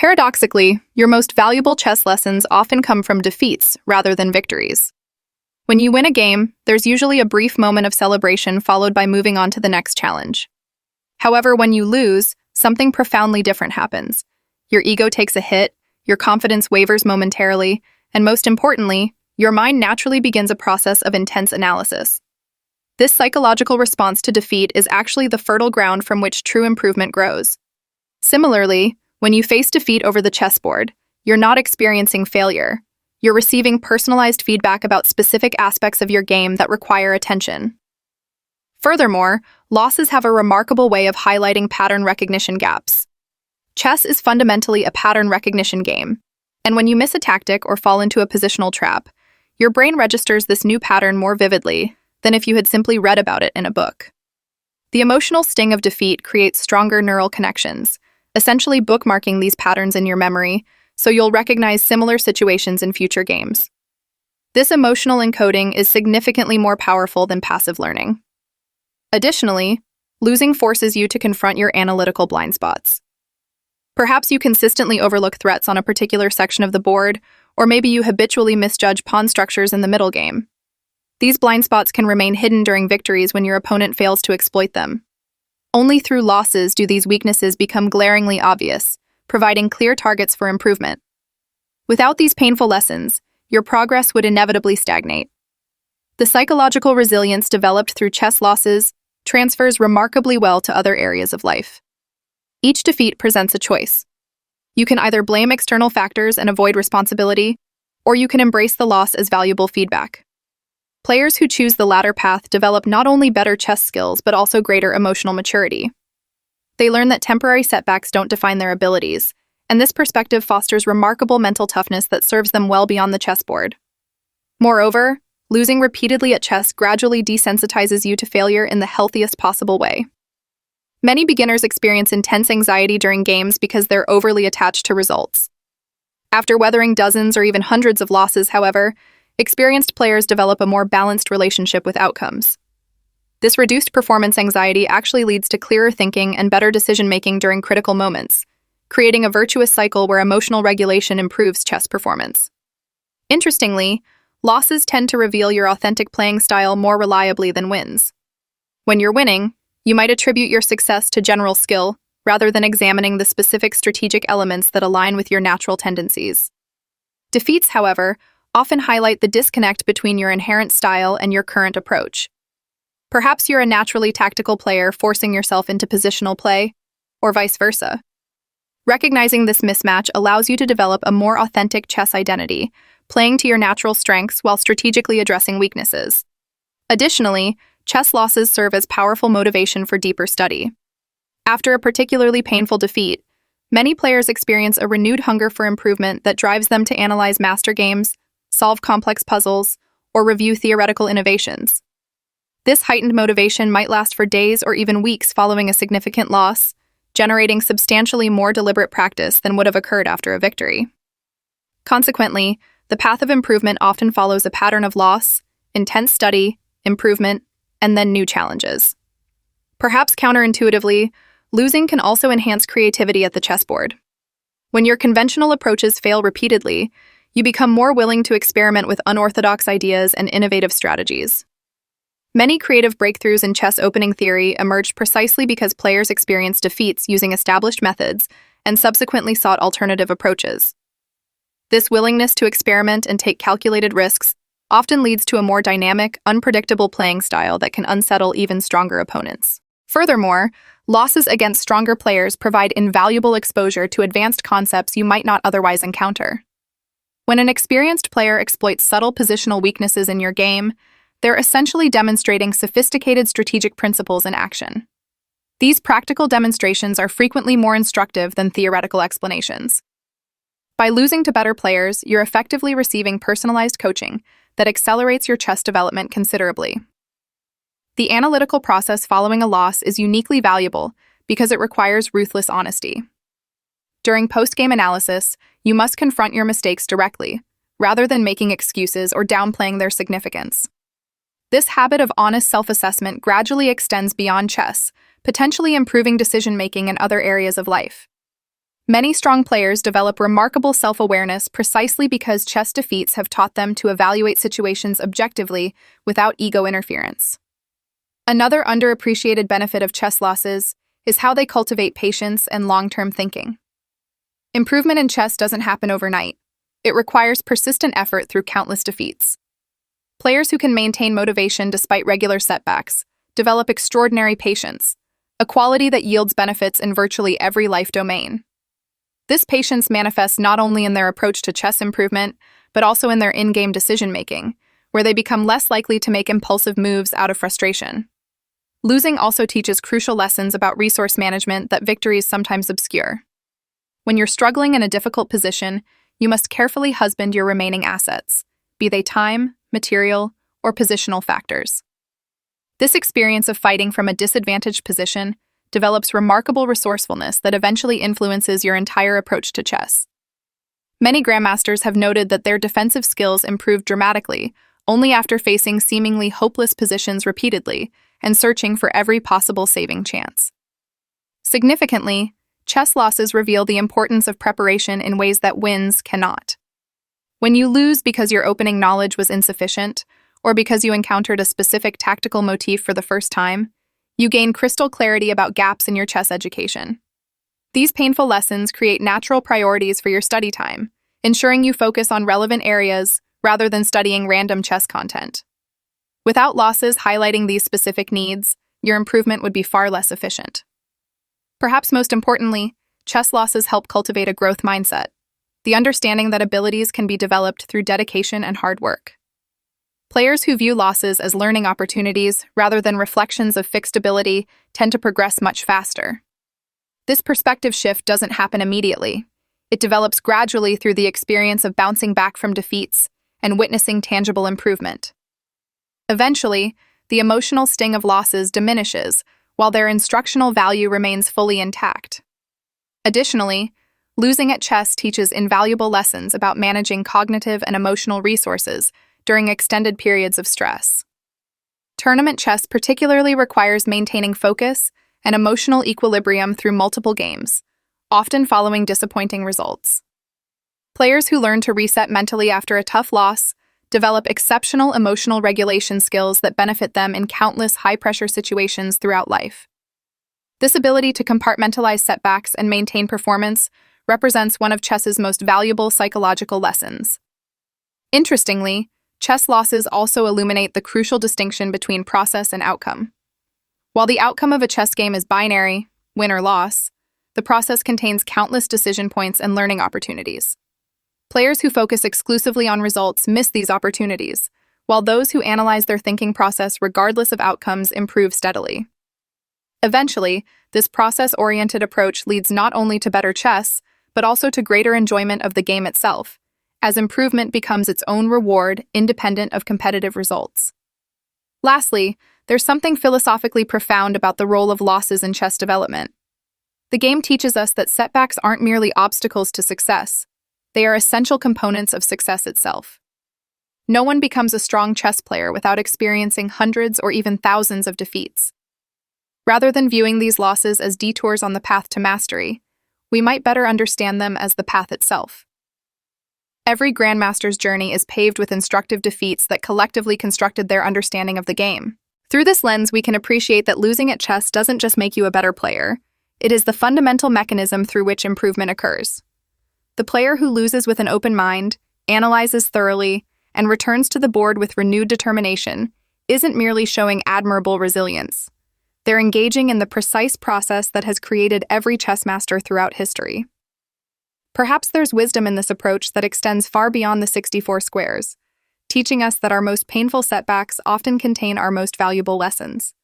Paradoxically, your most valuable chess lessons often come from defeats rather than victories. When you win a game, there's usually a brief moment of celebration followed by moving on to the next challenge. However, when you lose, something profoundly different happens. Your ego takes a hit, your confidence wavers momentarily, and most importantly, your mind naturally begins a process of intense analysis. This psychological response to defeat is actually the fertile ground from which true improvement grows. Similarly, when you face defeat over the chessboard, you're not experiencing failure. You're receiving personalized feedback about specific aspects of your game that require attention. Furthermore, losses have a remarkable way of highlighting pattern recognition gaps. Chess is fundamentally a pattern recognition game, and when you miss a tactic or fall into a positional trap, your brain registers this new pattern more vividly than if you had simply read about it in a book. The emotional sting of defeat creates stronger neural connections, essentially bookmarking these patterns in your memory, so you'll recognize similar situations in future games. This emotional encoding is significantly more powerful than passive learning. Additionally, losing forces you to confront your analytical blind spots. Perhaps you consistently overlook threats on a particular section of the board, or maybe you habitually misjudge pawn structures in the middle game. These blind spots can remain hidden during victories when your opponent fails to exploit them. Only through losses do these weaknesses become glaringly obvious, providing clear targets for improvement. Without these painful lessons, your progress would inevitably stagnate. The psychological resilience developed through chess losses transfers remarkably well to other areas of life. Each defeat presents a choice. You can either blame external factors and avoid responsibility, or you can embrace the loss as valuable feedback. Players who choose the latter path develop not only better chess skills but also greater emotional maturity. They learn that temporary setbacks don't define their abilities, and this perspective fosters remarkable mental toughness that serves them well beyond the chessboard. Moreover, losing repeatedly at chess gradually desensitizes you to failure in the healthiest possible way. Many beginners experience intense anxiety during games because they're overly attached to results. After weathering dozens or even hundreds of losses, however, experienced players develop a more balanced relationship with outcomes. This reduced performance anxiety actually leads to clearer thinking and better decision-making during critical moments, creating a virtuous cycle where emotional regulation improves chess performance. Interestingly, losses tend to reveal your authentic playing style more reliably than wins. When you're winning, you might attribute your success to general skill rather than examining the specific strategic elements that align with your natural tendencies. Defeats, however, often highlight the disconnect between your inherent style and your current approach. Perhaps you're a naturally tactical player forcing yourself into positional play, or vice versa. Recognizing this mismatch allows you to develop a more authentic chess identity, playing to your natural strengths while strategically addressing weaknesses. Additionally, chess losses serve as powerful motivation for deeper study. After a particularly painful defeat, many players experience a renewed hunger for improvement that drives them to analyze master games, solve complex puzzles, or review theoretical innovations. This heightened motivation might last for days or even weeks following a significant loss, generating substantially more deliberate practice than would have occurred after a victory. Consequently, the path of improvement often follows a pattern of loss, intense study, improvement, and then new challenges. Perhaps counterintuitively, losing can also enhance creativity at the chessboard. When your conventional approaches fail repeatedly, you become more willing to experiment with unorthodox ideas and innovative strategies. Many creative breakthroughs in chess opening theory emerged precisely because players experienced defeats using established methods and subsequently sought alternative approaches. This willingness to experiment and take calculated risks often leads to a more dynamic, unpredictable playing style that can unsettle even stronger opponents. Furthermore, losses against stronger players provide invaluable exposure to advanced concepts you might not otherwise encounter. When an experienced player exploits subtle positional weaknesses in your game, they're essentially demonstrating sophisticated strategic principles in action. These practical demonstrations are frequently more instructive than theoretical explanations. By losing to better players, you're effectively receiving personalized coaching that accelerates your chess development considerably. The analytical process following a loss is uniquely valuable because it requires ruthless honesty. During post-game analysis, you must confront your mistakes directly, rather than making excuses or downplaying their significance. This habit of honest self-assessment gradually extends beyond chess, potentially improving decision-making in other areas of life. Many strong players develop remarkable self-awareness precisely because chess defeats have taught them to evaluate situations objectively without ego interference. Another underappreciated benefit of chess losses is how they cultivate patience and long-term thinking. Improvement in chess doesn't happen overnight. It requires persistent effort through countless defeats. Players who can maintain motivation despite regular setbacks develop extraordinary patience, a quality that yields benefits in virtually every life domain. This patience manifests not only in their approach to chess improvement, but also in their in-game decision-making, where they become less likely to make impulsive moves out of frustration. Losing also teaches crucial lessons about resource management that victories sometimes obscure. When you're struggling in a difficult position, you must carefully husband your remaining assets, be they time, material, or positional factors. This experience of fighting from a disadvantaged position develops remarkable resourcefulness that eventually influences your entire approach to chess. Many grandmasters have noted that their defensive skills improve dramatically only after facing seemingly hopeless positions repeatedly and searching for every possible saving chance. Significantly, chess losses reveal the importance of preparation in ways that wins cannot. When you lose because your opening knowledge was insufficient, or because you encountered a specific tactical motif for the first time, you gain crystal clarity about gaps in your chess education. These painful lessons create natural priorities for your study time, ensuring you focus on relevant areas rather than studying random chess content. Without losses highlighting these specific needs, your improvement would be far less efficient. Perhaps most importantly, chess losses help cultivate a growth mindset, the understanding that abilities can be developed through dedication and hard work. Players who view losses as learning opportunities rather than reflections of fixed ability tend to progress much faster. This perspective shift doesn't happen immediately. It develops gradually through the experience of bouncing back from defeats and witnessing tangible improvement. Eventually, the emotional sting of losses diminishes, while their instructional value remains fully intact. Additionally, losing at chess teaches invaluable lessons about managing cognitive and emotional resources during extended periods of stress. Tournament chess particularly requires maintaining focus and emotional equilibrium through multiple games, often following disappointing results. Players who learn to reset mentally after a tough loss develop exceptional emotional regulation skills that benefit them in countless high-pressure situations throughout life. This ability to compartmentalize setbacks and maintain performance represents one of chess's most valuable psychological lessons. Interestingly, chess losses also illuminate the crucial distinction between process and outcome. While the outcome of a chess game is binary, win or loss, the process contains countless decision points and learning opportunities. Players who focus exclusively on results miss these opportunities, while those who analyze their thinking process regardless of outcomes improve steadily. Eventually, this process-oriented approach leads not only to better chess, but also to greater enjoyment of the game itself, as improvement becomes its own reward independent of competitive results. Lastly, there's something philosophically profound about the role of losses in chess development. The game teaches us that setbacks aren't merely obstacles to success. They are essential components of success itself. No one becomes a strong chess player without experiencing hundreds or even thousands of defeats. Rather than viewing these losses as detours on the path to mastery, we might better understand them as the path itself. Every grandmaster's journey is paved with instructive defeats that collectively constructed their understanding of the game. Through this lens, we can appreciate that losing at chess doesn't just make you a better player, it is the fundamental mechanism through which improvement occurs. The player who loses with an open mind, analyzes thoroughly, and returns to the board with renewed determination isn't merely showing admirable resilience. They're engaging in the precise process that has created every chess master throughout history. Perhaps there's wisdom in this approach that extends far beyond the 64 squares, teaching us that our most painful setbacks often contain our most valuable lessons.